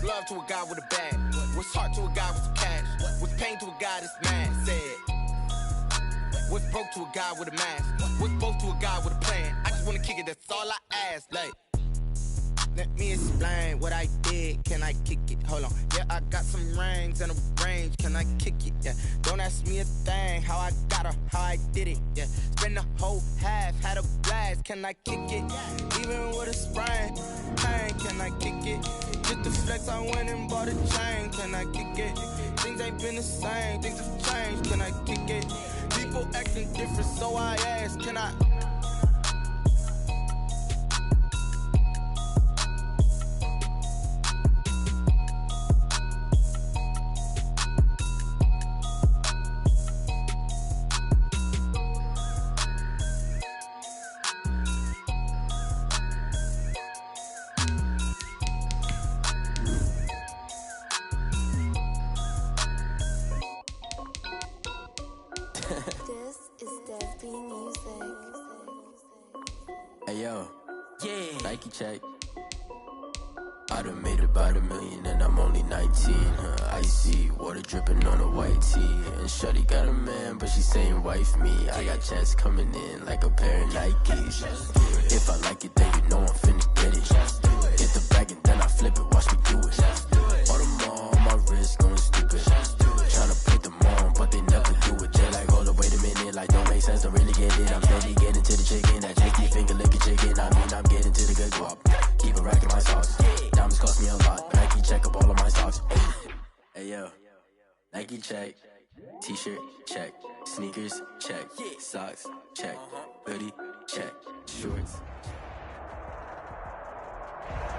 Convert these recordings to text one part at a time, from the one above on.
love to a guy with a bag? What's heart to a guy with some cash? What's pain to a guy that's mad? Said. What's broke to a guy with a mask? What's both to a guy with a plan? I just wanna kick it, that's all I ask. Like, let me explain what I did. Can I kick it? Hold on. Yeah, I got some rings and a range. Can I kick it? Yeah. Don't ask me a thing. How I got her, how I did it. Yeah. Spend the whole half, had a blast. Can I kick it? Even with a sprain. Pain, can I kick it? Just the flex, I went and bought a chain. Can I kick it? Things ain't been the same. Things have changed. Can I kick it? People acting different, so I ask. Can I? This is Dev Music. Hey yo, yeah. Nike check. I done made about $1 million and I'm only 19. Icy water dripping on a white tee. And shorty got a man, but she saying wife me. I got checks coming in like a pair of Nikes. If I like it, then you know I'm finna get it. Get the bag and then I flip it, watch me do it. All them on my wrist going stupid. Tryna put them on, but they never do it. They like, hold up, wait a minute, like don't make sense, don't really get it. I'm steady getting to the chicken, that chicky finger licking chicken. I mean, I'm getting to the good guap. Keep a rack in my socks. Diamonds cost me a lot. Nike check up all of my socks. Hey yo, Nike check. T-shirt check. Sneakers check. Socks check. Hoodie check. Shorts.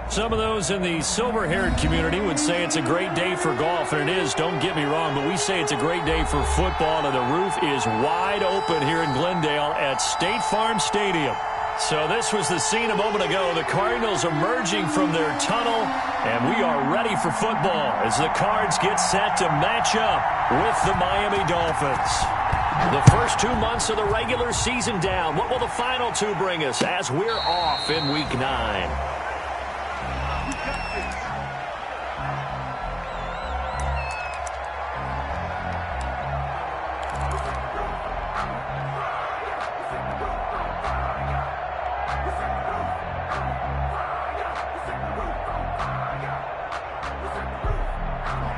Some of those in the silver-haired community would say it's a great day for golf, and it is, don't get me wrong, but we say it's a great day for football, and the roof is wide open here in Glendale at State Farm Stadium. So this was the scene a moment ago. The Cardinals emerging from their tunnel, and we are ready for football as the Cards get set to match up with the Miami Dolphins. The first 2 months of the regular season down. What will the final two bring us as we're off in Week 9?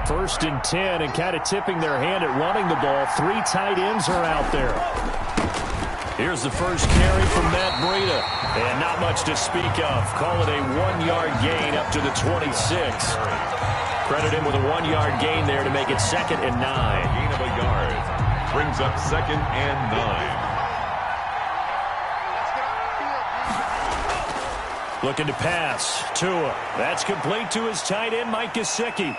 First and 10, and kind of tipping their hand at running the ball. 3 tight ends are out there. Here's the first carry from Matt Breida. And not much to speak of. Call it a 1-yard gain up to the 26. Credit him with a 1-yard gain there to make it 2nd and 9. Gain of a yard. Brings up 2nd and 9. Looking to pass. Tua. That's complete to his tight end, Mike Gesicki.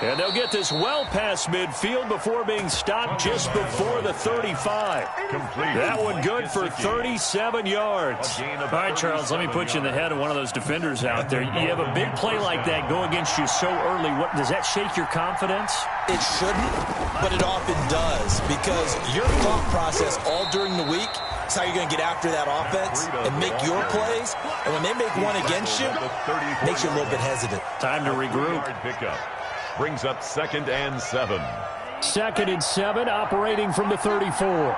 And they'll get this well past midfield before being stopped just before the 35. Complete. That one good for 37 yards. All right, Charles, let me put you in the head of one of those defenders out there. You have a big play like that go against you so early. What does that shake your confidence? It shouldn't, but it often does, because your thought process all during the week is how you're going to get after that offense and make your plays. And when they make one against you, it makes you a little bit hesitant. Time to regroup. Brings up 2nd and 7. 2nd and 7, operating from the 34.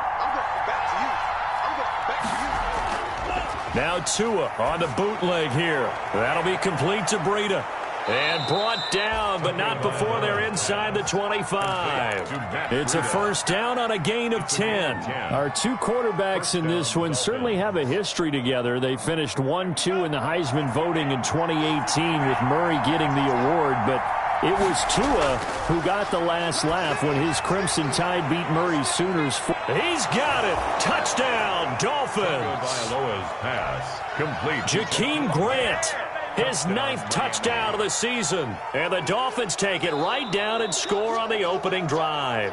Now Tua on the bootleg here. That'll be complete to Breida. And brought down, but not before they're inside the 25. It's a first down on a gain of 10. Our two quarterbacks in this one certainly have a history together. They finished 1-2 in the Heisman voting in 2018 with Murray getting the award, but it was Tua who got the last laugh when his Crimson Tide beat Murray's Sooners. He's got it. Touchdown, Dolphins. Pass complete. Jakeem Grant, his 9th touchdown of the season. And the Dolphins take it right down and score on the opening drive.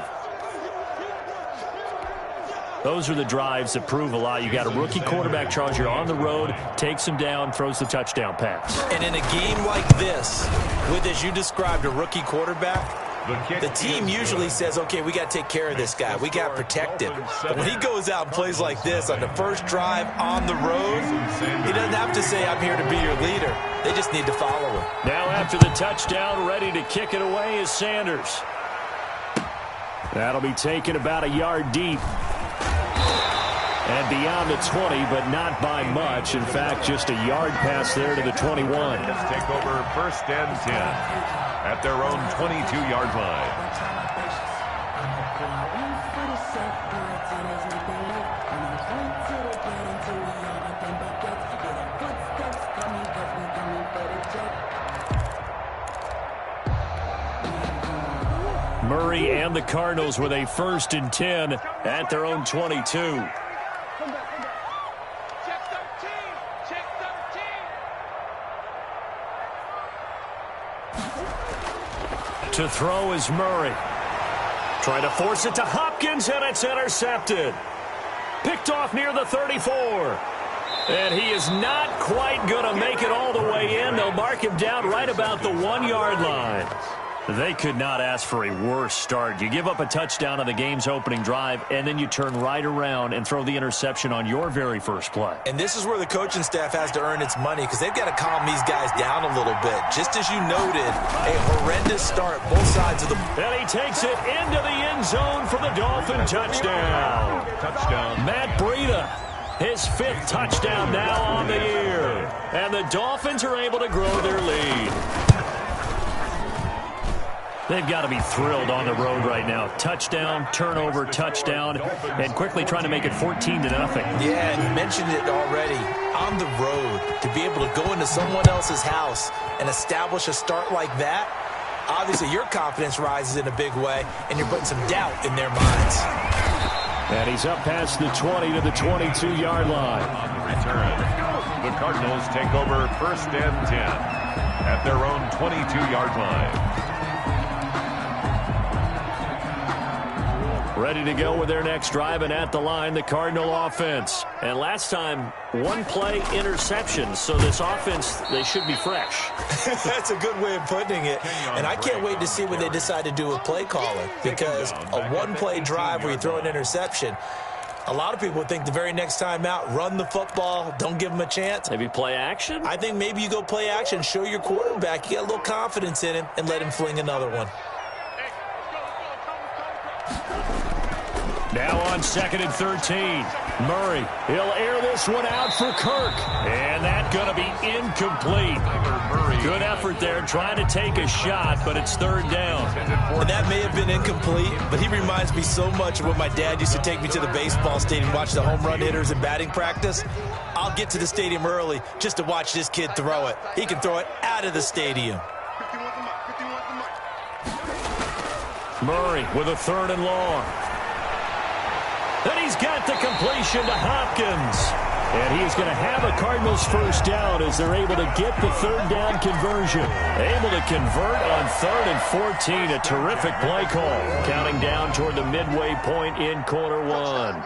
Those are the drives that prove a lot. You got a rookie quarterback, Charles. You're on the road, takes him down, throws the touchdown pass. And in a game like this, with, as you described, a rookie quarterback, the team usually says, okay, we got to take care of this guy. We got to protect him. But when he goes out and plays like this on the first drive on the road, he doesn't have to say, I'm here to be your leader. They just need to follow him. Now after the touchdown, ready to kick it away is Sanders. That'll be taken about a yard deep. And beyond the 20, but not by much. In fact, just a yard pass there to the 21. Let's take over first and 10 at their own 22-yard line. Murray and the Cardinals with a 1st and 10 at their own 22. To throw is Murray. Trying to force it to Hopkins, and it's intercepted. Picked off near the 34. And he is not quite going to make it all the way in. They'll mark him down right about the 1-yard line. They could not ask for a worse start. You give up a touchdown on the game's opening drive, and then you turn right around and throw the interception on your very first play. And this is where the coaching staff has to earn its money because they've got to calm these guys down a little bit. Just as you noted, a horrendous start, both sides of the... And he takes it into the end zone for the Dolphin touchdown. Matt Breida, his 5th touchdown now on the year. And the Dolphins are able to grow their lead. They've got to be thrilled on the road right now. Touchdown, turnover, touchdown, and quickly trying to make it 14-0. Yeah, and you mentioned it already. On the road, to be able to go into someone else's house and establish a start like that, obviously your confidence rises in a big way, and you're putting some doubt in their minds. And he's up past the 20 to the 22-yard line. On the return, the Cardinals take over 1st and 10 at their own 22-yard line. Ready to go with their next drive, and at the line, the Cardinal offense. And last time, 1-play interception, so this offense, they should be fresh. That's a good way of putting it. And I can't wait to see what they decide to do with play calling, because a 1-play drive where you throw an interception, a lot of people would think the very next time out, run the football, don't give them a chance. Maybe play action? I think maybe you go play action, show your quarterback, you get a little confidence in him, and let him fling another one. Now on 2nd and 13. Murray, he'll air this one out for Kirk. And that's going to be incomplete. Good effort there, trying to take a shot, but it's 3rd down. And that may have been incomplete, but he reminds me so much of when my dad used to take me to the baseball stadium, watch the home run hitters in batting practice. I'll get to the stadium early just to watch this kid throw it. He can throw it out of the stadium. Murray with a 3rd and long. And he's got the completion to Hopkins. And he's going to have a Cardinals 1st down as they're able to get the 3rd down conversion. Able to convert on 3rd and 14. A terrific play call. Counting down toward the midway point in quarter 1.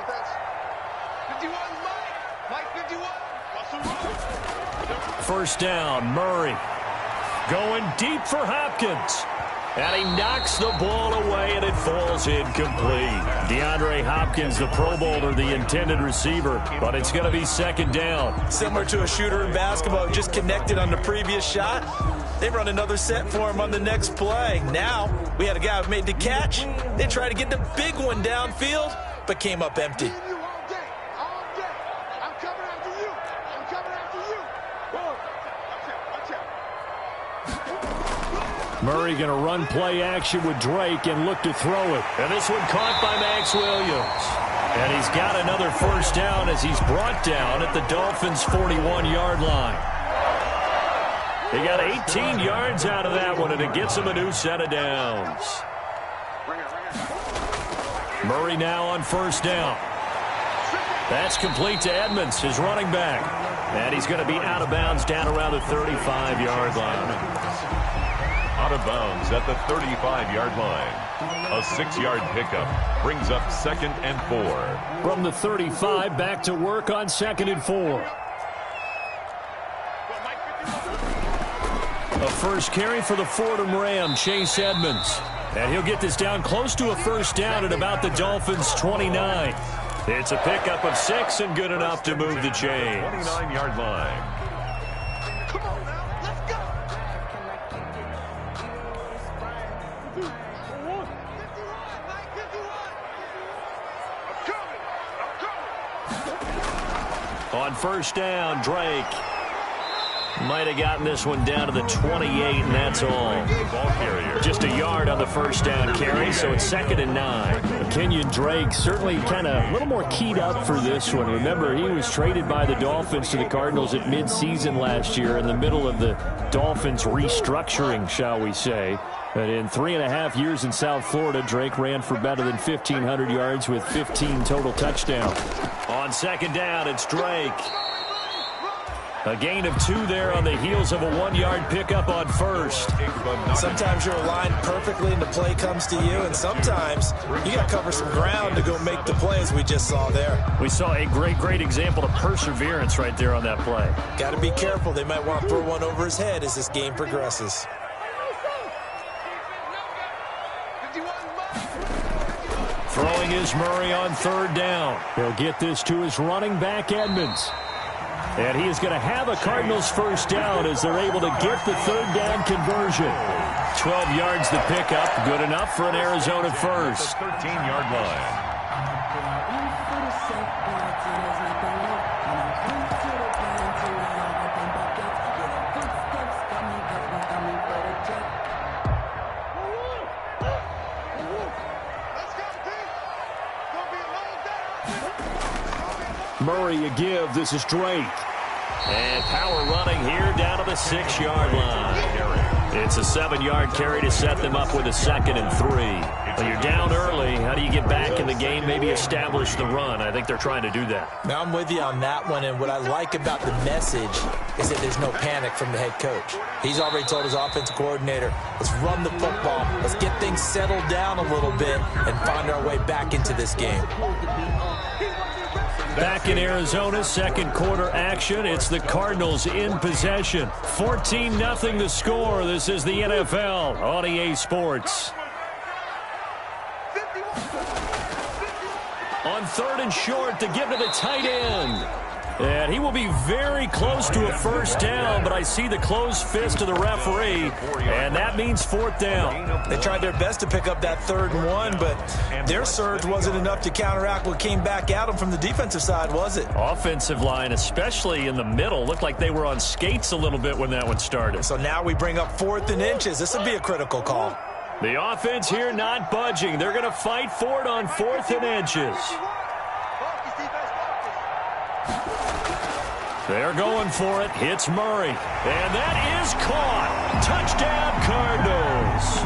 First down, Murray. Going deep for Hopkins. And he knocks the ball away, and it falls incomplete. DeAndre Hopkins, the Pro Bowler, the intended receiver, but it's going to be 2nd down. Similar to a shooter in basketball who just connected on the previous shot. They run another set for him on the next play. Now, we had a guy who made the catch. They tried to get the big one downfield, but came up empty. Murray going to run play action with Drake and look to throw it. And this one caught by Max Williams. And he's got another 1st down as he's brought down at the Dolphins' 41-yard line. He got 18 yards out of that one, and it gets him a new set of downs. Murray now on 1st down. That's complete to Edmonds, his running back. And he's going to be out of bounds down around the 35-yard line. Out of bounds at the 35-yard line. A 6-yard pickup brings up 2nd and 4. From the 35, back to work on 2nd and 4. A first carry for the Fordham Ram, Chase Edmonds. And he'll get this down close to a first down at about the Dolphins' 29. It's a pickup of 6 and good enough to move the chains. 29-yard line. Come on now, let's go. On first down, Drake might have gotten this one down to the 28, and that's all. Ball carrier. Just a yard on the first down carry, so it's 2nd and 9. Kenyon Drake certainly kind of a little more keyed up for this one. Remember, he was traded by the Dolphins to the Cardinals at midseason last year in the middle of the Dolphins restructuring, shall we say. But in 3.5 years in South Florida, Drake ran for better than 1,500 yards with 15 total touchdowns. On second down, it's Drake. A gain of 2 there on the heels of a 1-yard pickup on first. Sometimes you're aligned perfectly and the play comes to you, and sometimes you got to cover some ground to go make the play, as we just saw there. We saw a great example of perseverance right there on that play. Got to be careful. They might want to throw one over his head as this game progresses. Throwing is Murray on third down. He'll get this to his running back, Edmonds. And he is going to have a Cardinals first down as they're able to get the third down conversion. 12 yards the pickup, good enough for an Arizona first. 13-yard line. Murray a give. This is Drake. And power running here down to the 6-yard line. It's a 7-yard carry to set them up with a 2nd and 3. When you're down early, how do you get back in the game, maybe establish the run? I think they're trying to do that. Now, I'm with you on that one, and what I like about the message is that there's no panic from the head coach. He's already told his offensive coordinator, let's run the football, let's get things settled down a little bit and find our way back into this game. Back in Arizona, second quarter action. It's the Cardinals in possession. 14-0 the score. This is the NFL on EA Sports. On third and short to give to the tight end. And he will be very close to a first down, but I see the closed fist of the referee, and that means 4th down. They tried their best to pick up that 3rd and 1, but their surge wasn't enough to counteract what came back at them from the defensive side, was it? Offensive line, especially in the middle, looked like they were on skates a little bit when that one started. So now we bring up 4th and inches. This would be a critical call. The offense here not budging. They're going to fight for it on 4th and inches. They're going for it. Hits Murray. And that is caught. Touchdown, Cardinals.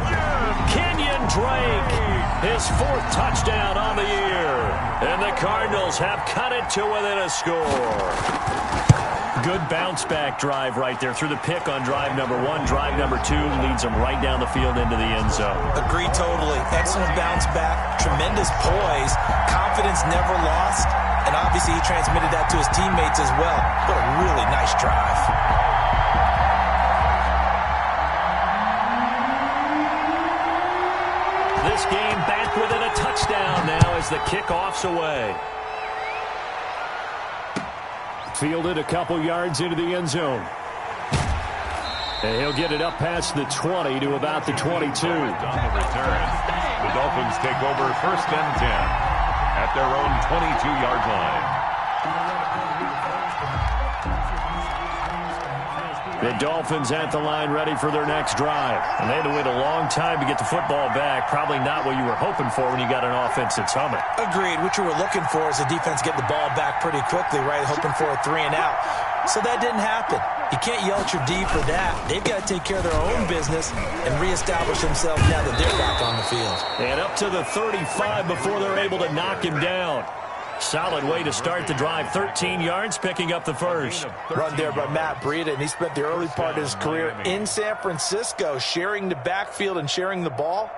Kenyon Drake, his 4th touchdown on the year. And the Cardinals have cut it to within a score. Good bounce-back drive right there through the pick on drive number 1. Drive number 2 leads them right down the field into the end zone. Agree totally. Excellent bounce back. Tremendous poise. Confidence never lost. And obviously he transmitted that to his teammates as well. What a really nice drive. This game back within a touchdown now as the kickoff's away. Fielded a couple yards into the end zone. And he'll get it up past the 20 to about the 22. On the return, the Dolphins take over 1st and 10 at their own 22-yard line. The Dolphins at the line ready for their next drive. And they had to wait a long time to get the football back. Probably not what you were hoping for when you got an offense that's humming. Agreed. What you were looking for is the defense get the ball back pretty quickly, right? Hoping for a 3 and out. So that didn't happen. You can't yell at your D for that. They've got to take care of their own business and reestablish themselves now that they're back on the field. And up to the 35 before they're able to knock him down. Solid way to start the drive. 13 yards, picking up the first. Run there by Matt Breida, and he spent the early part of his career in San Francisco sharing the backfield and sharing the ball.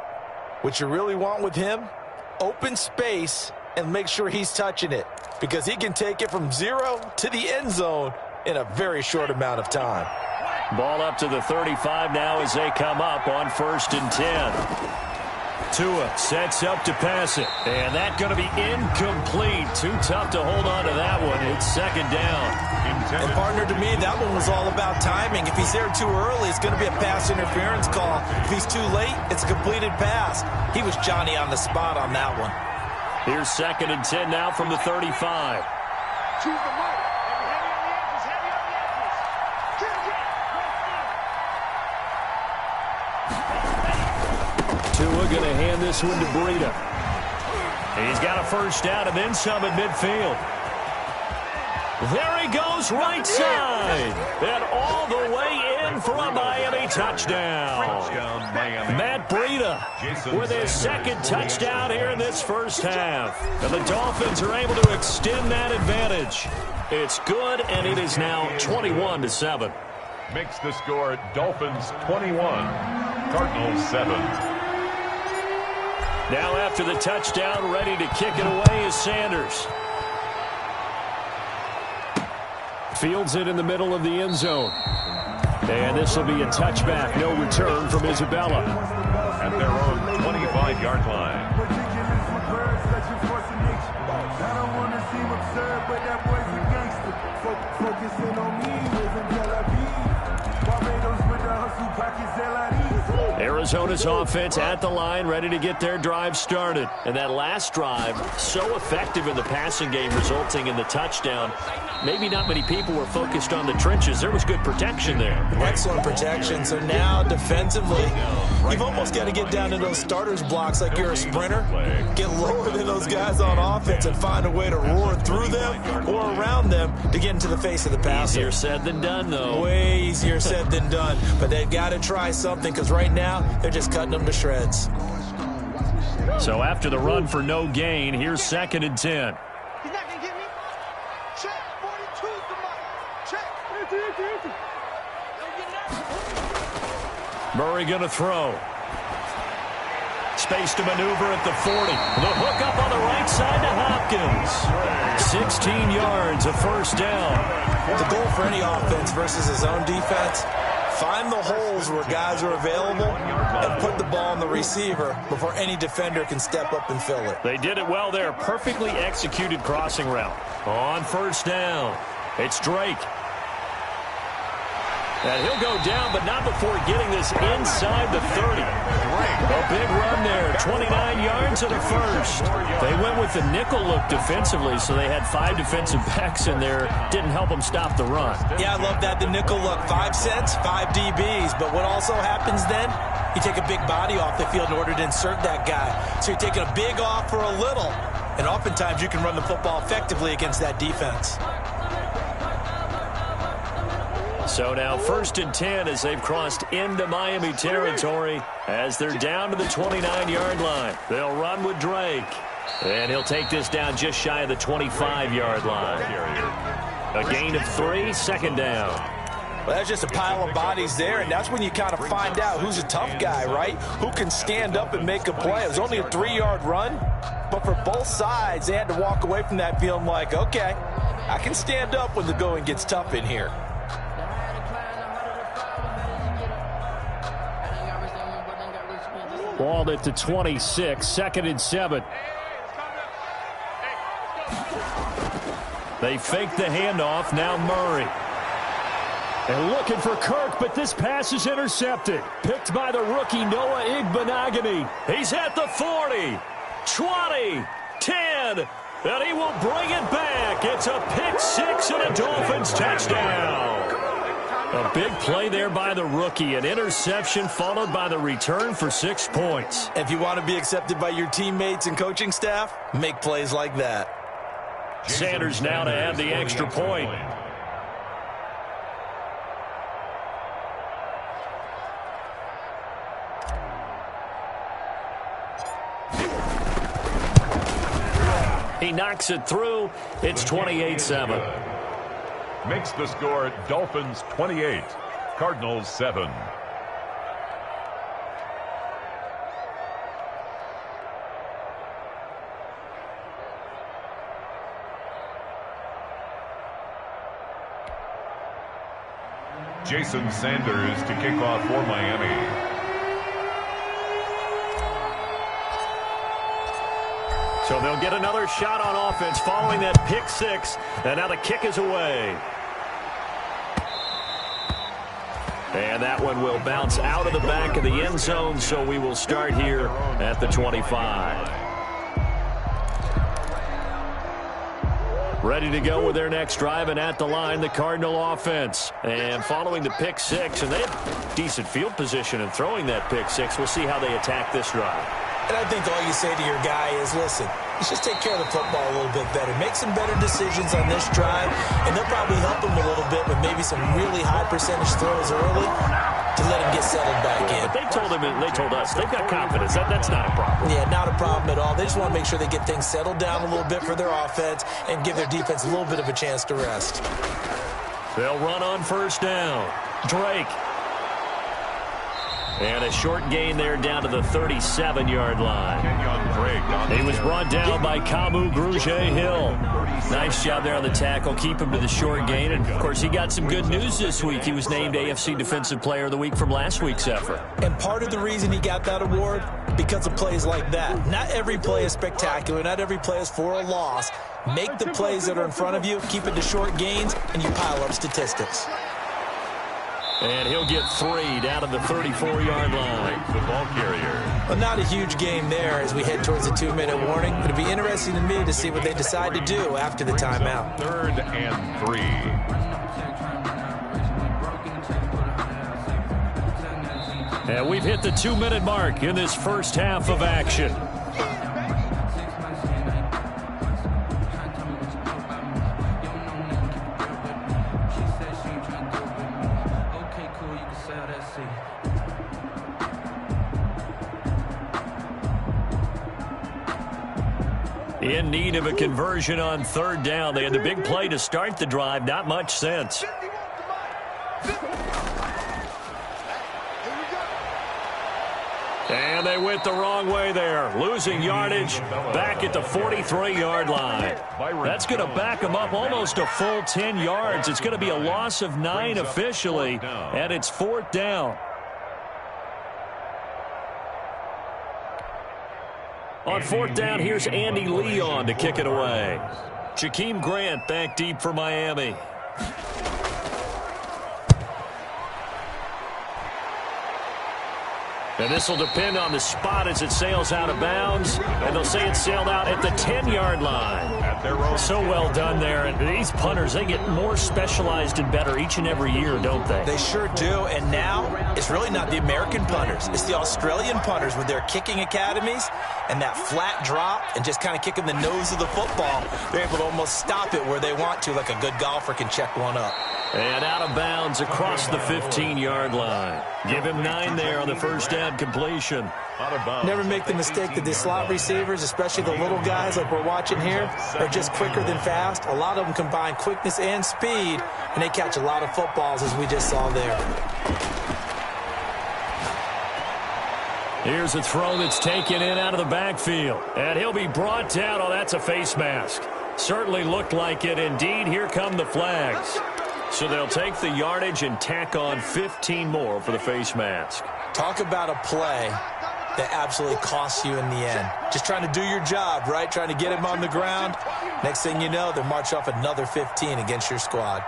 What you really want with him, open space and make sure he's touching it, because he can take it from 0 to the end zone in a very short amount of time. Ball up to the 35 now as they come up on 1st and 10. Tua sets up to pass it. And that's going to be incomplete. Too tough to hold on to that one. It's second down. And, partner, to me, that one was all about timing. If he's there too early, it's going to be a pass interference call. If he's too late, it's a completed pass. He was Johnny on the spot on that one. Here's second and 10 now from the 35. Tua going to hand this one to Breida. He's got a first down and then some at midfield. There he goes, right side. And all the way in for a Miami touchdown. Matt Breida with his second touchdown here in this first half. And the Dolphins are able to extend that advantage. It's good, and it is now 21-7. Makes the score Dolphins 21, Cardinals 7. Now after the touchdown, ready to kick it away is Sanders. Fields it in the middle of the end zone. And this will be a touchback. No return from Isabella. At their own 25-yard line. I don't want to seem absurd, but that boy's a gangster. Focusing on me, living Tel Aviv. Barbados with the hustle, pockets LID. Arizona's offense at the line, ready to get their drive started. And that last drive, so effective in the passing game, resulting in the touchdown. Maybe not many people were focused on the trenches. There was good protection there. Excellent protection. So now, defensively, you've almost got to get down to those starters blocks like you're a sprinter. Get lower than those guys on offense and find a way to roar through them or around them to get into the face of the passer. Easier said than done, though. Way easier said than done. But they've got to try something because right now, they're just cutting them to shreds. So after the run for no gain, here's second and 10. He's not going to get me. Check. 42's the mark. Check. Murray going to throw. Space to maneuver at the 40. The hook up on the right side to Hopkins. 16 yards, a first down. The goal for any offense versus his own defense, find the holes where guys are available and put the ball on the receiver before any defender can step up and fill it. They did it well there. Perfectly executed crossing route. On first down, it's Drake. And he'll go down, but not before getting this inside the 30. A big run there, 29 yards of the first. They went with the nickel look defensively, so they had 5 defensive backs in there. Didn't help them stop the run. Yeah, I love that, the nickel look. 5 cents, 5 DBs. But what also happens then, you take a big body off the field in order to insert that guy. So you're taking a big off for a little. And oftentimes you can run the football effectively against that defense. So now first and 10 as they've crossed into Miami territory as they're down to the 29-yard line. They'll run with Drake. And he'll take this down just shy of the 25-yard line. A gain of 3, second down. Well, that's just a pile of bodies there, and that's when you kind of find out who's a tough guy, right? Who can stand up and make a play. It was only a 3-yard run, but for both sides, they had to walk away from that feeling like, okay, I can stand up when the going gets tough in here. Ball at the 26, second and 7. They fake the handoff, now Murray. And looking for Kirk, but this pass is intercepted. Picked by the rookie Noah Igbenogany. He's at the 40, 20, 10, and he will bring it back. It's a pick 6 and a Dolphins touchdown. A big play there by the rookie. An interception followed by the return for 6 points. If you want to be accepted by your teammates and coaching staff, make plays like that. Sanders now to add the extra point. He knocks it through. It's 28-7. Makes the score Dolphins 28, Cardinals 7. Jason Sanders to kick off for Miami. So they'll get another shot on offense following that pick six. And now the kick is away. And that one will bounce out of the back of the end zone, so we will start here at the 25. Ready to go with their next drive, and at the line, the Cardinal offense. And following the pick six, and they have decent field position in throwing that pick six. We'll see how they attack this drive. And I think all you say to your guy is, listen, let's just take care of the football a little bit better. Make some better decisions on this drive, and they'll probably help him a little bit with maybe some really high percentage throws early to let him get settled back in. But they told us, they've got confidence. That's not a problem. Yeah, not a problem at all. They just want to make sure they get things settled down a little bit for their offense and give their defense a little bit of a chance to rest. They'll run on first down. Drake. And a short gain there down to the 37-yard line. He was brought down by Kamu Grugier-Hill. Nice job there on the tackle. Keep him to the short gain. And, of course, he got some good news this week. He was named AFC Defensive Player of the Week from last week's effort. And part of the reason he got that award, because of plays like that. Not every play is spectacular. Not every play is for a loss. Make the plays that are in front of you, keep it to short gains, and you pile up statistics. And he'll get 3 down to the 34-yard line. The ball carrier. Well, not a huge game there as we head towards the 2-minute warning. It'll be interesting to me to see what they decide to do after the timeout. 3rd and 3. And we've hit the 2-minute mark in this first half of action. In need of a conversion on 3rd down. They had the big play to start the drive. Not much sense. And they went the wrong way there. Losing yardage back at the 43-yard line. That's going to back them up almost a full 10 yards. It's going to be a loss of 9 officially, and it's 4th down. On 4th down, here's Andy Leon to kick it away. Jakeem Grant back deep for Miami. And this will depend on the spot as it sails out of bounds. And they'll say it sailed out at the 10-yard line. So well done there. And these punters, they get more specialized and better each and every year, don't they? They sure do. And now it's really not the American punters. It's the Australian punters with their kicking academies and that flat drop and just kind of kicking the nose of the football. They're able to almost stop it where they want to, like a good golfer can check one up. And out of bounds across the 15-yard line. Give him 9 there on the first down completion. Never make the mistake that the slot receivers, especially the little guys like we're watching here, are just quicker than fast. A lot of them combine quickness and speed, and they catch a lot of footballs, as we just saw there. Here's a throw that's taken in out of the backfield. And he'll be brought down. Oh, that's a face mask. Certainly looked like it. Indeed, here come the flags. So they'll take the yardage and tack on 15 more for the face mask. Talk about a play that absolutely costs you in the end. Just trying to do your job, right? Trying to get him on the ground. Next thing you know, they'll march off another 15 against your squad.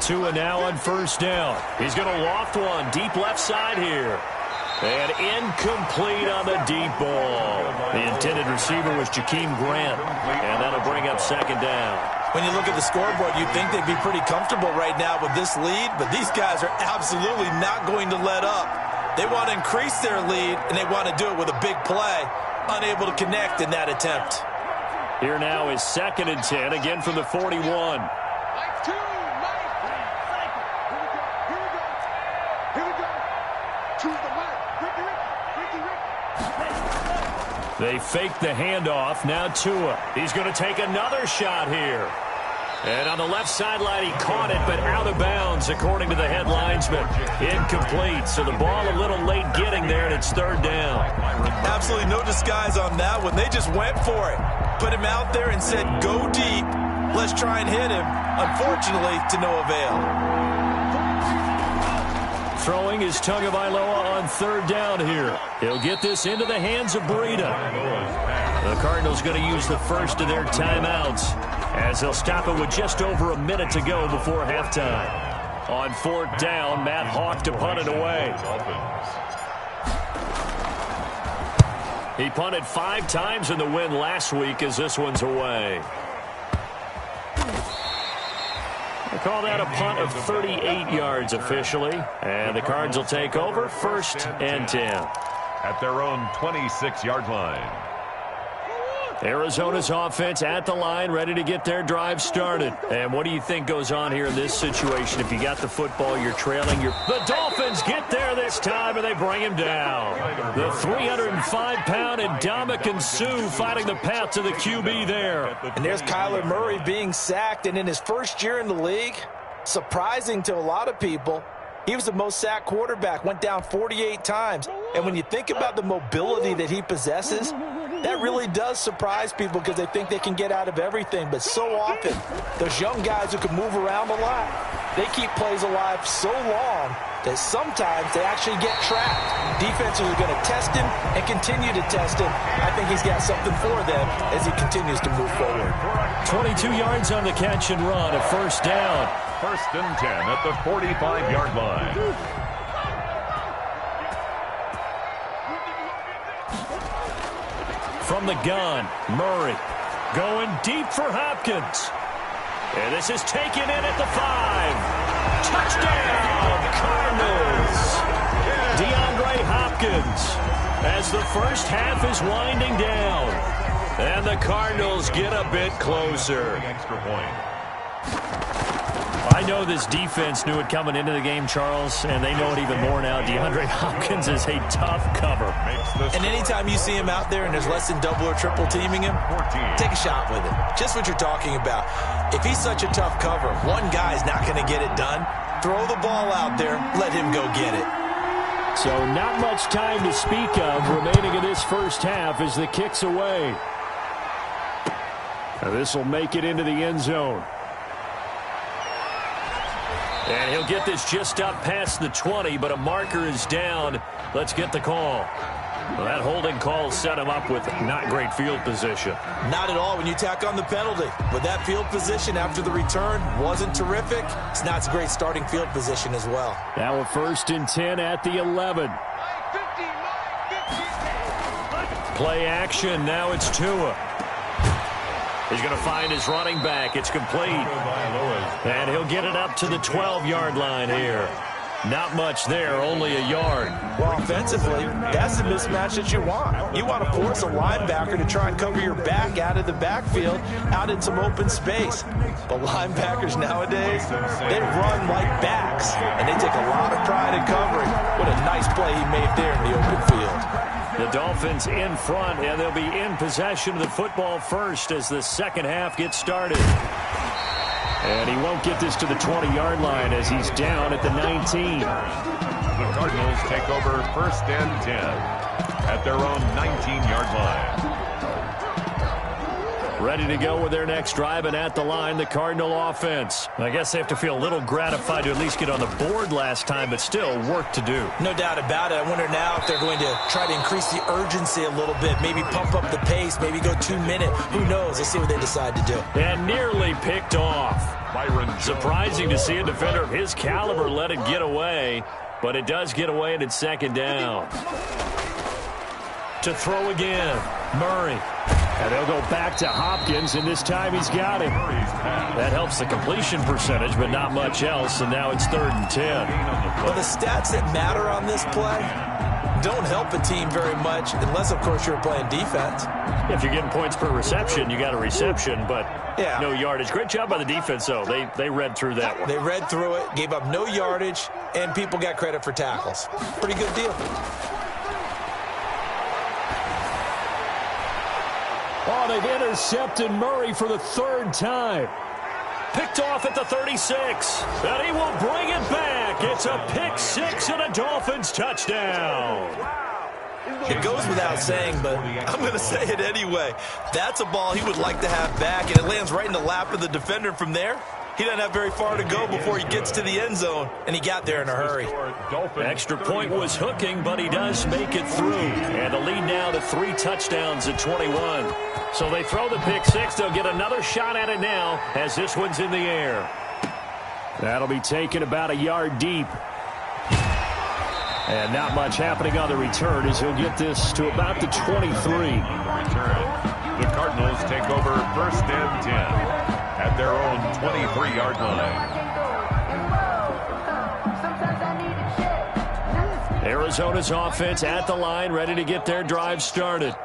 Tua now on first down. He's going to loft one deep left side here. And incomplete on the deep ball. The intended receiver was Jakeem Grant. And that'll bring up 2nd down. When you look at the scoreboard, you'd think they'd be pretty comfortable right now with this lead, but these guys are absolutely not going to let up. They want to increase their lead, and they want to do it with a big play. Unable to connect in that attempt. Here now is 2nd and 10, again from the 41. They fake the handoff. Now Tua. He's going to take another shot here. And on the left sideline, he caught it, but out of bounds, according to the head linesman. Incomplete. So the ball a little late getting there, and it's 3rd down. Absolutely no disguise on that one. They just went for it. Put him out there and said, go deep. Let's try and hit him. Unfortunately, to no avail. Throwing is Tagovailoa on third down here. He'll get this into the hands of Breida. The Cardinals going to use the first of their timeouts as they'll stop it with just over a minute to go before halftime. On fourth down, Matt Hawk to punt it away. He punted 5 times in the win last week as this one's away. They call that a punt of 38 yards officially. And the Cards will take over 1st and 10. At their own 26-yard line. Arizona's offense at the line, ready to get their drive started. And what do you think goes on here in this situation? If you got the football, you're trailing. The Dolphins get there this time, and they bring him down. The 305-pound Ndamukong Suh fighting the path to the QB there. And there's Kyler Murray being sacked, and in his first year in the league, surprising to a lot of people, he was the most sacked quarterback, went down 48 times. And when you think about the mobility that he possesses, that really does surprise people because they think they can get out of everything. But so often, those young guys who can move around a lot, they keep plays alive so long that sometimes they actually get trapped. Defenses are going to test him and continue to test him. I think he's got something for them as he continues to move forward. 22 yards on the catch and run, a first down. 1st and 10 at the 45-yard line. From the gun, Murray going deep for Hopkins. And this is taken in at the 5. Touchdown, Cardinals. DeAndre Hopkins as the first half is winding down. And the Cardinals get a bit closer. Extra point. I know this defense knew it coming into the game, Charles, and they know it even more now. DeAndre Hopkins is a tough cover. And anytime you see him out there and there's less than double or triple teaming him, take a shot with him. Just what you're talking about. If he's such a tough cover, one guy's not going to get it done. Throw the ball out there. Let him go get it. So not much time to speak of remaining in this first half as the kick's away. Now this will make it into the end zone. And he'll get this just up past the 20, but a marker is down. Let's get the call. Well, that holding call set him up with not great field position. Not at all when you tack on the penalty. With that field position after the return wasn't terrific. It's not a great starting field position as well. Now a 1st and 10 at the 11. Play action. Now it's Tua. He's going to find his running back. It's complete. And he'll get it up to the 12-yard line here. Not much there, only a yard. Well, offensively, that's the mismatch that you want. You want to force a linebacker to try and cover your back out of the backfield, out in some open space. But linebackers nowadays, they run like backs, and they take a lot of pride in covering. What a nice play he made there in the open field. The Dolphins in front, and they'll be in possession of the football first as the second half gets started. And he won't get this to the 20-yard line as he's down at the 19. The Cardinals take over 1st and 10 at their own 19-yard line. Ready to go with their next drive, and at the line, the Cardinal offense. I guess they have to feel a little gratified to at least get on the board last time, but still work to do. No doubt about it. I wonder now if they're going to try to increase the urgency a little bit, maybe pump up the pace, maybe go 2 minute. Who knows? Let's see what they decide to do. And nearly picked off. Surprising to see a defender of his caliber let it get away, but it does get away and it's 2nd down. To throw again, Murray. And they'll go back to Hopkins, and this time he's got him. That helps the completion percentage, but not much else, and now it's 3rd and 10. Well, the stats that matter on this play don't help a team very much, unless, of course, you're playing defense. If you're getting points per reception, you got a reception, but yeah, no yardage. Great job by the defense, though. They read through that one. They read through it, gave up no yardage, and people got credit for tackles. Pretty good deal. Oh, they've intercepted Murray for the 3rd time. Picked off at the 36. And he will bring it back. It's a pick 6 and a Dolphins touchdown. It goes without saying, but I'm going to say it anyway. That's a ball he would like to have back, and it lands right in the lap of the defender from there. he doesn't have very far to go before he gets to the end zone, and he got there in a hurry. Extra point was hooking, but he does make it through. And the lead now to 3 touchdowns at 21. So they throw the pick six. They'll get another shot at it now as this one's in the air. That'll be taken about a yard deep. And not much happening on the return as he'll get this to about the 23. The Cardinals take over first and 10 at their own 23-yard line. Arizona's offense at the line, ready to get their drive started.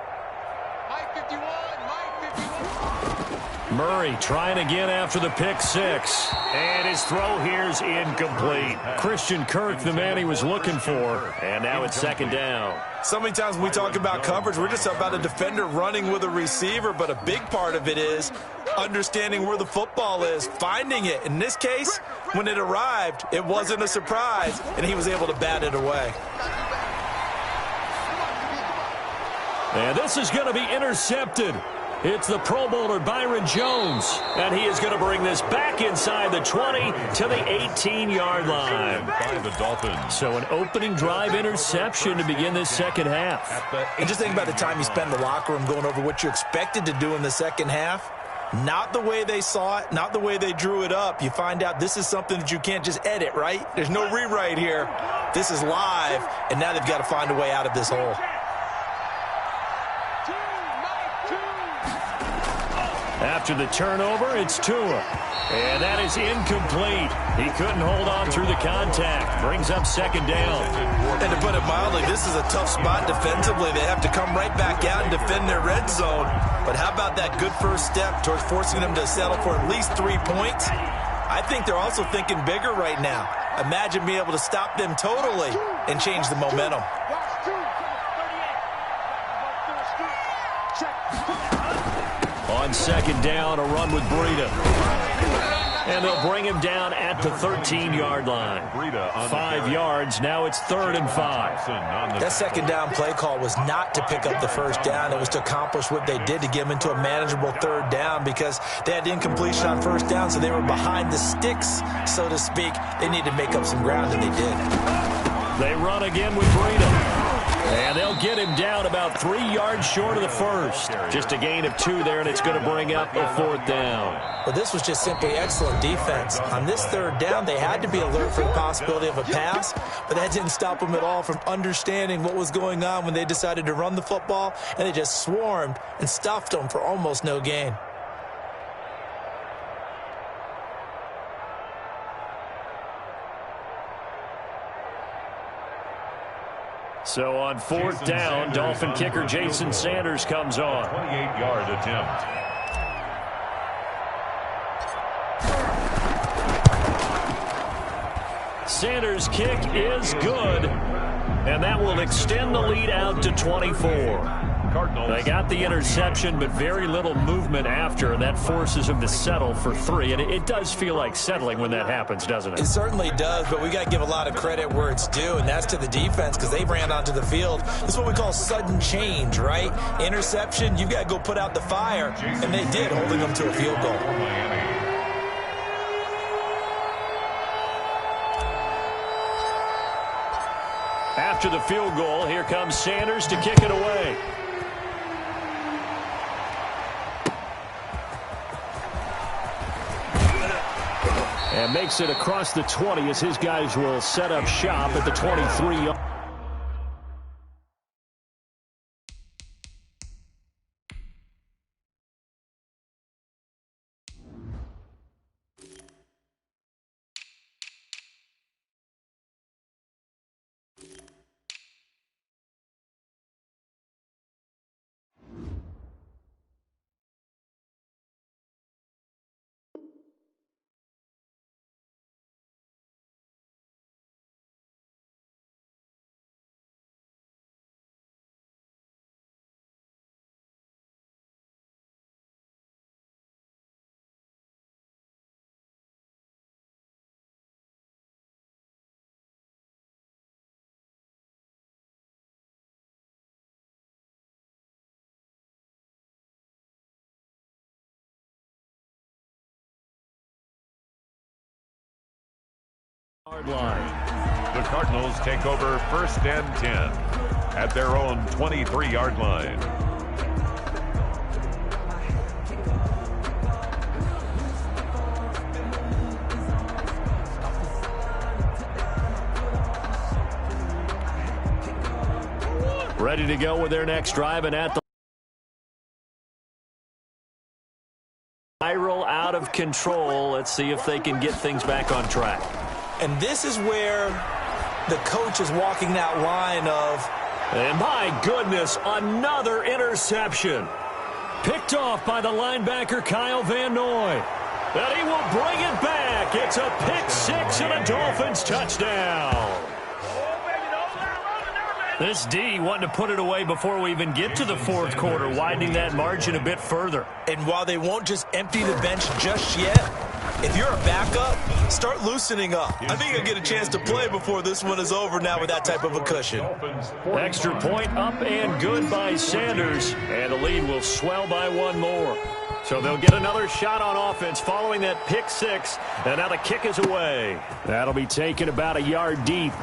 Murray trying again after the pick six. And his throw here's incomplete. Christian Kirk, the man he was looking for. And now it's second down. So many times when we talk about coverage, we're just about a defender running with a receiver, but a big part of it is understanding where the football is, finding it. In this case, when it arrived, it wasn't a surprise, and he was able to bat it away. And this is going to be intercepted. It's the Pro Bowler Byron Jones, and he is going to bring this back inside the 20 to the 18-yard line. By the Dolphins. So an opening drive interception to begin this second half. And just think about the time you spend in the locker room going over what you expected to do in the second half. Not the way they saw it, not the way they drew it up. You find out this is something that you can't just edit, right? There's no rewrite here. This is live, and now they've got to find a way out of this hole. After the turnover, it's Tua. And that is incomplete. He couldn't hold on through the contact. Brings up second down. And to put it mildly, this is a tough spot defensively. They have to come right back out and defend their red zone. But how about that good first step towards forcing them to settle for at least 3 points? I think they're also thinking bigger right now. Imagine being able to stop them totally and change the momentum. On second down, a run with Breida. And they'll bring him down at the 13-yard line. 5 yards, now it's 3rd and 5. That second down play call was not to pick up the first down. It was to accomplish what they did to get them into a manageable 3rd down because they had incompletion on first down, so they were behind the sticks, so to speak. They needed to make up some ground, and they did. They run again with Breida. And they'll get him down about 3 yards short of the first. Just a gain of 2 there, and it's going to bring up a 4th down. Well, this was just simply excellent defense. On this 3rd down, they had to be alert for the possibility of a pass, but that didn't stop them at all from understanding what was going on when they decided to run the football, and they just swarmed and stuffed them for almost no gain. So on 4th down, Dolphin kicker Jason Sanders comes on. 28-yard attempt. Sanders' kick is good, and that will extend the lead out to 24. They got the interception, but very little movement after, and that forces them to settle for 3. And it does feel like settling when that happens, doesn't it? It certainly does, but we got to give a lot of credit where it's due, and that's to the defense because they ran onto the field. This is what we call sudden change, right? Interception, you've got to go put out the fire, and they did, holding them to a field goal. After the field goal, here comes Sanders to kick it away. And makes it across the 20 as his guys will set up shop at the 23. Line. The Cardinals take over 1st and 10 at their own 23-yard line. Ready to go with their next drive, and at the spiral out of control. Let's see if they can get things back on track. And this is where the coach is walking that line of... And my goodness, another interception. Picked off by the linebacker Kyle Van Noy. And he will bring it back. It's a pick six and a Dolphins touchdown. This D wanting to put it away before we even get to the fourth quarter, widening that margin a bit further. And while they won't just empty the bench just yet, if you're a backup, start loosening up. I think you'll get a chance to play before this one is over now with that type of a cushion. Extra point up and good by Sanders, and the lead will swell by one more. So they'll get another shot on offense following that pick six, and now the kick is away. That'll be taken about a yard deep.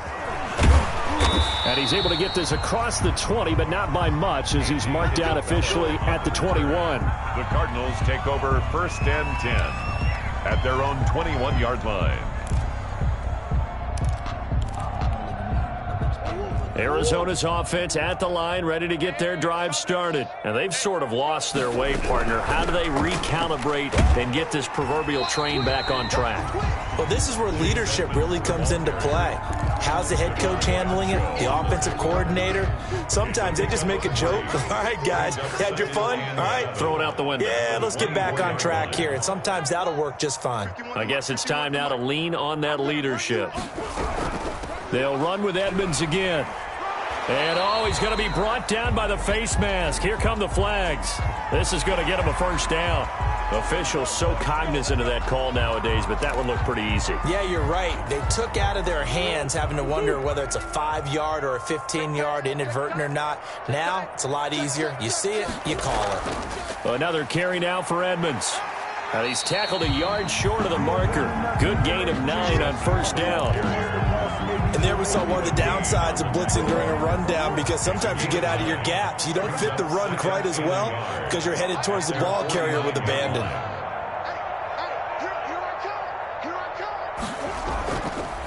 And he's able to get this across the 20, but not by much, as he's marked down officially at the 21. The Cardinals take over 1st and 10 at their own 21-yard line. Arizona's offense at the line, ready to get their drive started. And they've sort of lost their way, partner. How do they recalibrate and get this proverbial train back on track? Well, this is where leadership really comes into play. How's the head coach handling it? The offensive coordinator? Sometimes they just make a joke. All right, guys, you had your fun? All right. Throw it out the window. Yeah, let's get back on track here. And sometimes that'll work just fine. I guess it's time now to lean on that leadership. They'll run with Edmonds again. And, oh, he's going to be brought down by the face mask. Here come the flags. This is going to get him a first down. Officials so cognizant of that call nowadays, but that would look pretty easy. Yeah, you're right. They took out of their hands having to wonder whether it's a 5-yard or a 15-yard inadvertent or not. Now, it's a lot easier. You see it, you call it. Another carry now for Edmonds. And he's tackled a yard short of the marker. Good gain of 9 on first down. And there we saw one of the downsides of blitzing during a rundown, because sometimes you get out of your gaps. You don't fit the run quite as well because you're headed towards the ball carrier with abandon.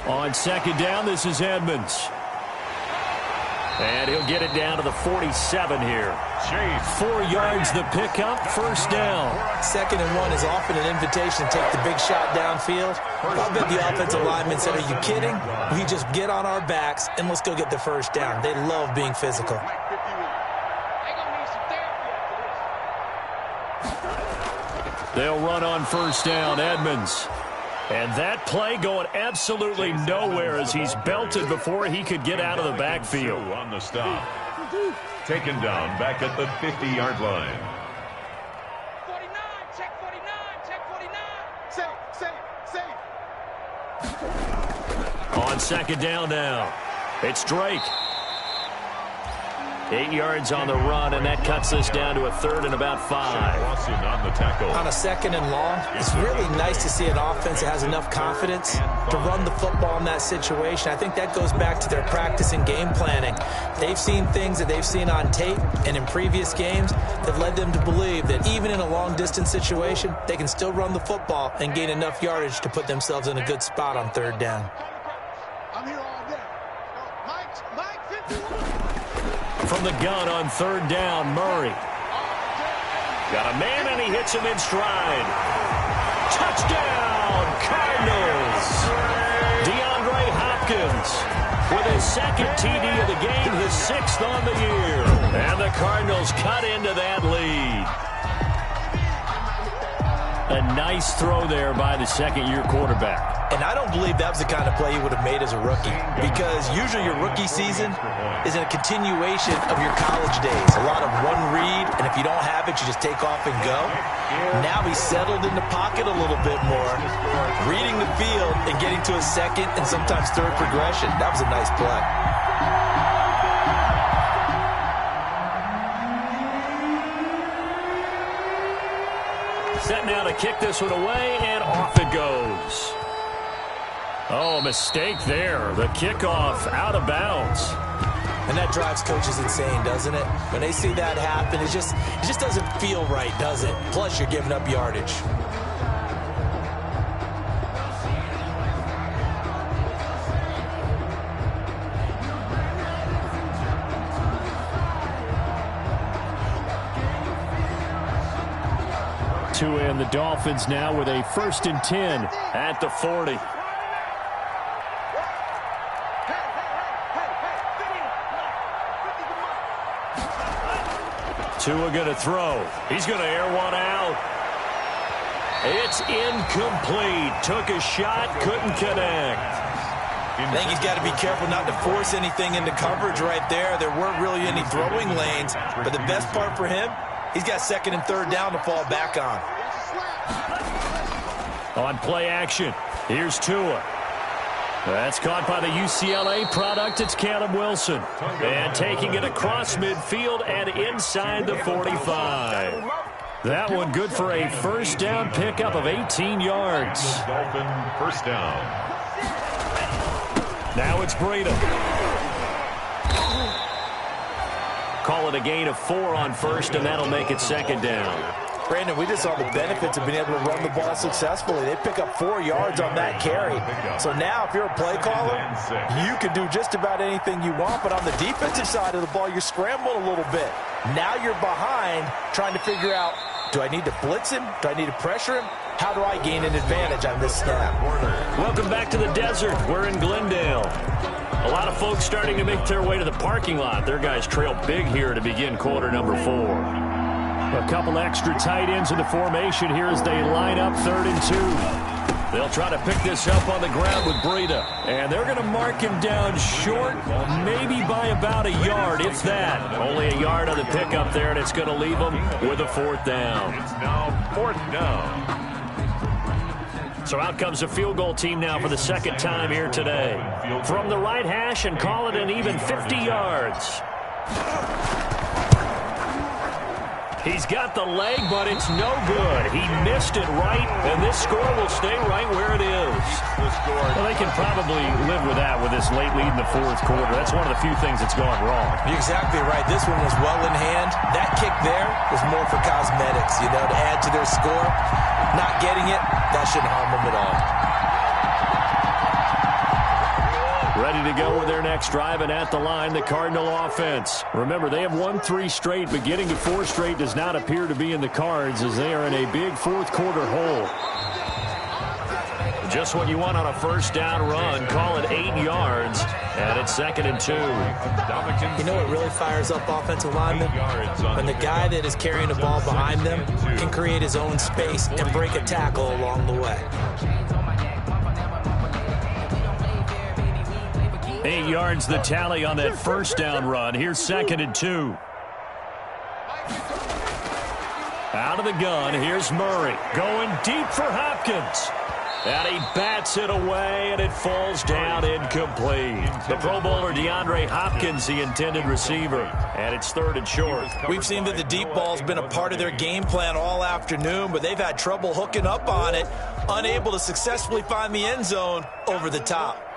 On second down, this is Edmonds. And he'll get it down to the 47 here. 4 yards the pickup, first down. 2nd and 1 is often an invitation to take the big shot downfield. I bet the offensive lineman said, are you kidding? We just get on our backs and let's go get the first down. They love being physical. They'll run on first down, Edmonds. And that play going absolutely nowhere as he's belted before he could get out of the backfield. On the stop. Taken down back at the 50-yard line. 49, check 49, check 49. Safe. On second down now, it's Drake. 8 yards on the run, and that cuts this down to a 3rd and about 5. Lawson on the tackle. On a 2nd and long, it's really nice to see an offense that has enough confidence to run the football in that situation. I think that goes back to their practice and game planning. They've seen things that they've seen on tape and in previous games that led them to believe that even in a long-distance situation, they can still run the football and gain enough yardage to put themselves in a good spot on 3rd down. I'm here all day. Mike 51. From the gun on 3rd down, Murray. Got a man, and he hits him in stride. Touchdown, Cardinals. DeAndre Hopkins with his 2nd TD of the game, his 6th on the year. And the Cardinals cut into that lead. A nice throw there by the 2nd-year quarterback. And I don't believe that was the kind of play he would have made as a rookie, because usually your rookie season is a continuation of your college days. A lot of one read, and if you don't have it, you just take off and go. Now he's settled in the pocket a little bit more, reading the field and getting to a 2nd and sometimes 3rd progression. That was a nice play. Set now to kick this one away, and off it goes. Oh, a mistake there. The kickoff out of bounds. And that drives coaches insane, doesn't it? When they see that happen, it just doesn't feel right, does it? Plus, you're giving up yardage. And the Dolphins now with a 1st and 10 at the 40. Tua going to throw. He's going to air one out. It's incomplete. Took a shot, couldn't connect. I think he's got to be careful not to force anything into coverage right there. There weren't really any throwing lanes, but the best part for him, he's got 2nd and 3rd down to fall back on. On play action, here's Tua. That's caught by the UCLA product. It's Caleb Wilson. And taking it across midfield and inside the 45. That one good for a 1st down pickup of 18 yards. Dolphin 1st down. Now it's Breida. Call it a gain of 4 on 1st, and that'll make it 2nd down. Brandon, we just saw the benefits of being able to run the ball successfully. They pick up 4 yards on that carry. So now if you're a play caller, you can do just about anything you want. But on the defensive side of the ball, you're scrambling a little bit. Now you're behind trying to figure out, do I need to blitz him? Do I need to pressure him? How do I gain an advantage on this snap? Welcome back to the desert. We're in Glendale. A lot of folks starting to make their way to the parking lot. Their guys trail big here to begin quarter number 4. A couple extra tight ends in the formation here as they line up 3rd and 2. They'll try to pick this up on the ground with Breida. And they're going to mark him down short, maybe by about a yard, if that. Only a yard on the pickup there, and it's going to leave them with a 4th down. It's now 4th down. So out comes a field goal team now for the 2nd time here today. From the right hash and call it an even 50 yards. He's got the leg, but it's no good. He missed it right, and this score will stay right where it is. Well, they can probably live with that with this late lead in the 4th quarter. That's one of the few things that's gone wrong. You're exactly right. This one was well in hand. That kick there was more for cosmetics, to add to their score. Not getting it, that shouldn't harm them at all. Ready to go with their next drive, and at the line, the Cardinal offense. Remember, they have won 3 straight, but getting to 4 straight does not appear to be in the cards as they are in a big 4th quarter hole. Just what you want on a 1st down run. Call it 8 yards, and it's 2nd and 2. You know what really fires up offensive linemen? When the guy that is carrying the ball behind them can create his own space and break a tackle along the way. 8 yards the tally on that 1st down run. Here's 2nd and 2. Out of the gun, here's Murray. Going deep for Hopkins. And he bats it away, and it falls down incomplete. The Pro Bowler DeAndre Hopkins, the intended receiver. And it's 3rd and short. We've seen that the deep ball's been a part of their game plan all afternoon, but they've had trouble hooking up on it, unable to successfully find the end zone over the top.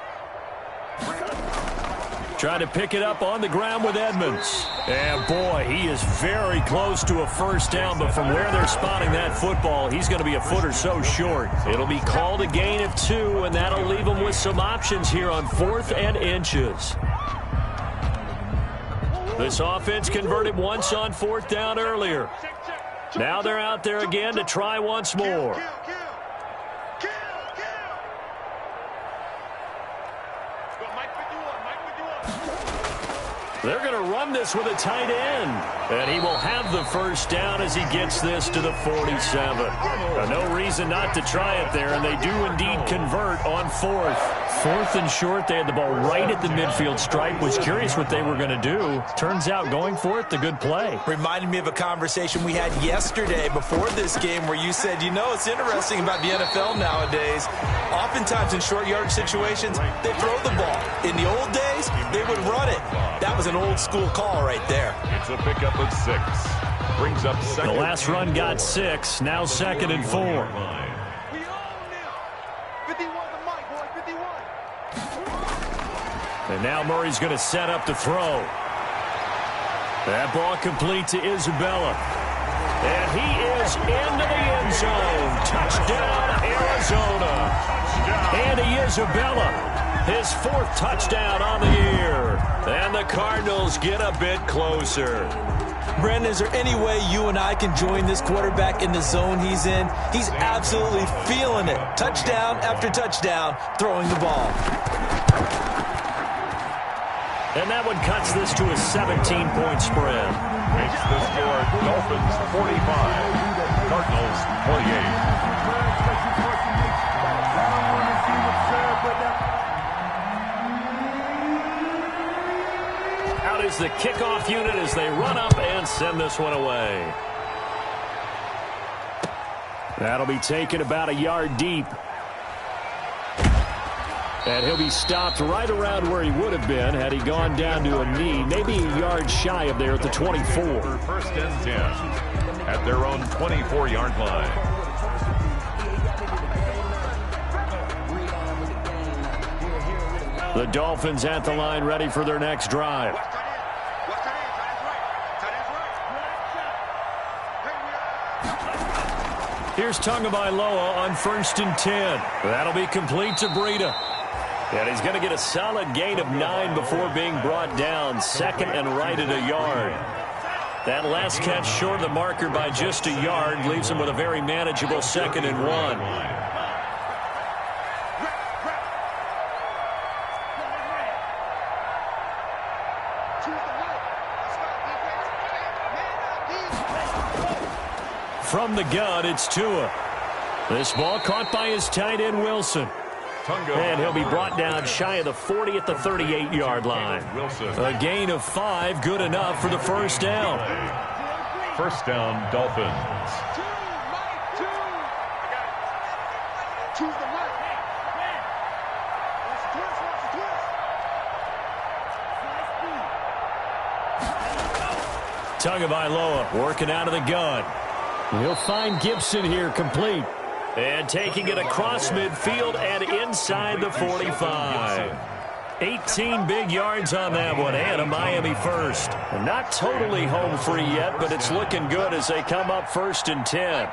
Trying to pick it up on the ground with Edmonds. And boy, he is very close to a 1st down, but from where they're spotting that football, he's going to be a foot or so short. It'll be called a gain of 2, and that'll leave them with some options here on 4th and inches. This offense converted once on 4th down earlier. Now they're out there again to try once more. They're going to run this with a tight end. And he will have the 1st down as he gets this to the 47. No reason not to try it there, and they do indeed convert on 4th. 4th and short, they had the ball right at the midfield stripe. Was curious what they were going to do. Turns out going for it, the good play. Reminded me of a conversation we had yesterday before this game where you said, it's interesting about the NFL nowadays. Oftentimes in short yardage situations, they throw the ball. In the old days, they would run it. That was an old school call right there. It's a pickup of 6. Brings up 2nd. The last run got 6. Now 2nd and 4. And now Murray's going to set up to throw. That ball complete to Isabella. And he is into the end zone. Touchdown, Arizona. Andy Isabella, his 4th touchdown on the year. And the Cardinals get a bit closer. Brandon, is there any way you and I can join this quarterback in the zone he's in? He's absolutely feeling it. Touchdown after touchdown, throwing the ball. And that one cuts this to a 17-point spread. Makes the score Dolphins 45, Cardinals 28. Out is the kickoff unit as they run up and send this one away. That'll be taken about a yard deep. And he'll be stopped right around where he would have been had he gone down to a knee, maybe a yard shy of there at the 24. First and 10 at their own 24-yard line. The Dolphins at the line ready for their next drive. Here's Tagovailoa on 1st and 10. That'll be complete to Breida. And he's going to get a solid gain of 9 before being brought down. 2nd and right at a yard. That last catch short of the marker by just a yard leaves him with a very manageable 2nd and 1. From the gun, it's Tua. This ball caught by his tight end, Wilson. And he'll be brought down shy of the 40 at the 38-yard line. A gain of 5, good enough for the first down. First down, Dolphins. Tagovailoa working out of the gun. He'll find Gibson here complete. And taking it across midfield and inside the 45. 18 big yards on that one and a Miami first. And not totally home free yet, but it's looking good as they come up 1st and 10.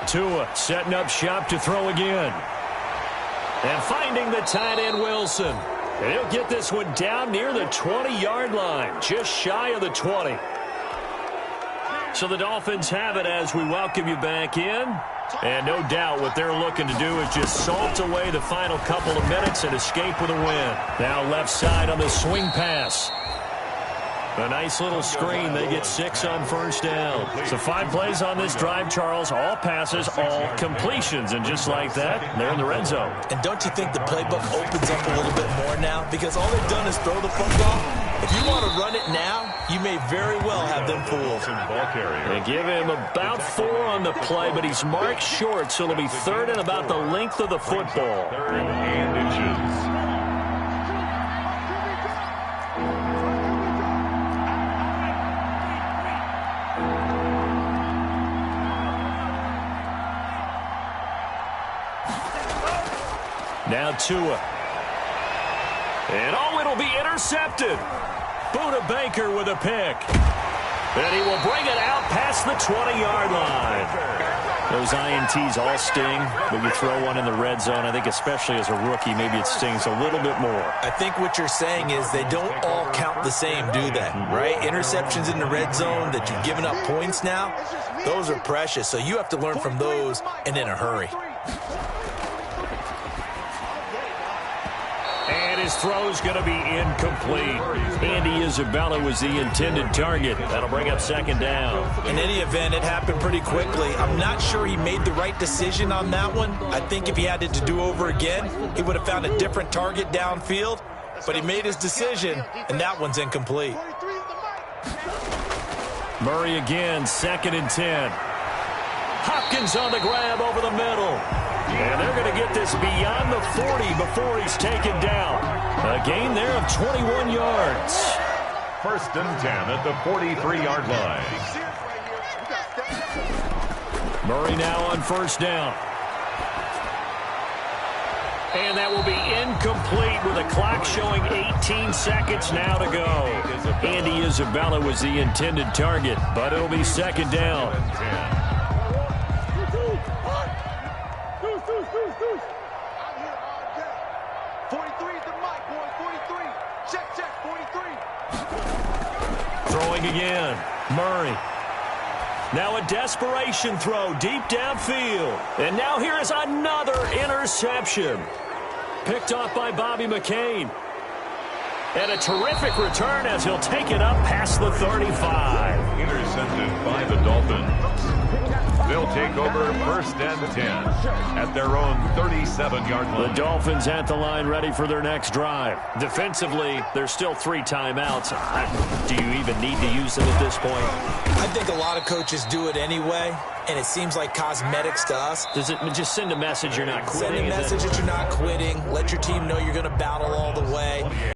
Tua setting up shop to throw again. And finding the tight end, Wilson. And he'll get this one down near the 20-yard line, just shy of the 20. So the Dolphins have it as we welcome you back in. And no doubt what they're looking to do is just salt away the final couple of minutes and escape with a win. Now left side on the swing pass. A nice little screen. They get 6 on first down. So 5 plays on this drive, Charles. All passes, all completions. And just like that, they're in the red zone. And don't you think the playbook opens up a little bit more now? Because all they've done is throw the football. If you want to run it now, you may very well have them fooled. They give him about 4 on the play, but he's marked short, so it'll be 3rd and about the length of the football. 3rd and inches. Now Tua. And it'll be intercepted. Buda Baker with a pick. And he will bring it out past the 20-yard line. Those INTs all sting, but you throw one in the red zone, I think especially as a rookie, maybe it stings a little bit more. I think what you're saying is they don't all count the same, do they? Right? Interceptions in the red zone that you've given up points now, those are precious. So you have to learn from those and in a hurry. His throw's going to be incomplete. Andy Isabella was the intended target. That'll bring up 2nd down. In any event, it happened pretty quickly. I'm not sure he made the right decision on that one. I think if he had it to do over again, he would have found a different target downfield. But he made his decision, and that one's incomplete. Murray again, 2nd and 10. Hopkins on the grab over the middle. And they're going to get this beyond the 40 before he's taken down. A gain there of 21 yards. First and 10 at the 43-yard line. Murray now on first down. And that will be incomplete with a clock showing 18 seconds now to go. Andy Isabella was the intended target, but it'll be second down. Throwing again, Murray. Now a desperation throw deep downfield. And now here is another interception. Picked off by Bobby McCain. And a terrific return as he'll take it up past the 35. Intercepted by the Dolphins. They'll take over first and 10 at their own 37-yard line. The Dolphins at the line ready for their next drive. Defensively, there's still 3 timeouts. Do you even need to use them at this point? I think a lot of coaches do it anyway, and it seems like cosmetics to us. Does it just send a message you're not quitting? Send a message that you're not quitting. Let your team know you're going to battle all the way.